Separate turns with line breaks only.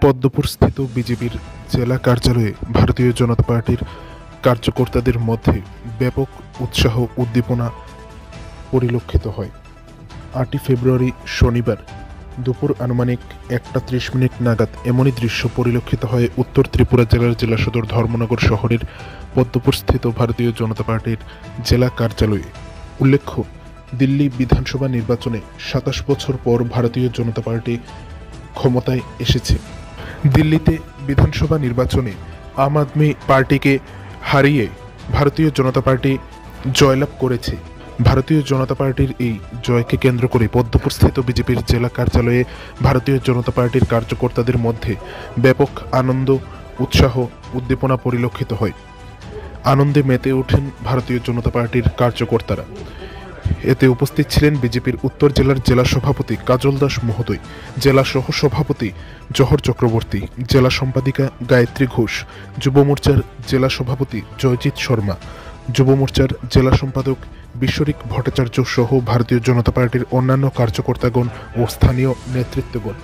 পদ্মপুরস্থিত বিজেপির জেলা কার্যালয়ে ভারতীয় জনতা পার্টির কার্যকর্তাদের মধ্যে ব্যাপক উৎসাহ উদ্দীপনা পরিলক্ষিত হয়। 8ই ফেব্রুয়ারি শনিবার দুপুর আনুমানিক 1:30 নাগাদ এমনই দৃশ্য পরিলক্ষিত হয় উত্তর ত্রিপুরা জেলার জেলা সদর ধর্মনগর শহরের পদ্মপুরস্থিত ভারতীয় জনতা পার্টির জেলা কার্যালয়ে। উল্লেখ্য, দিল্লি বিধানসভা নির্বাচনে 27 বছর পর ভারতীয় জনতা পার্টি ক্ষমতায় এসেছে। দিল্লিতে বিধানসভা নির্বাচনে আম আদমি পার্টিকে হারিয়ে ভারতীয় জনতা পার্টি জয়লাভ করেছে। ভারতীয় জনতা পার্টির এই জয়কে কেন্দ্র করে পদ্মপুরস্থিত বিজেপির জেলা কার্যালয়ে ভারতীয় জনতা পার্টির কার্যকর্তাদের মধ্যে ব্যাপক আনন্দ, উৎসাহ, উদ্দীপনা পরিলক্ষিত হয়। আনন্দে মেতে ওঠেন ভারতীয় জনতা পার্টির কার্যকর্তারা। এতে উপস্থিত ছিলেন বিজেপির উত্তর জেলার জেলা সভাপতি কাজল দাস মহোদয়, জেলা সহ সভাপতি জহর চক্রবর্তী, জেলা সম্পাদিকা গায়ত্রী ঘোষ, যুব মোর্চার জেলা সভাপতি জয়জিৎ শর্মা, যুব মোর্চার জেলা সম্পাদক বিশ্বরিক ভট্টাচার্য সহ ভারতীয় জনতা পার্টির অন্যান্য কার্যকর্তাগণ ও স্থানীয় নেতৃত্বগণ।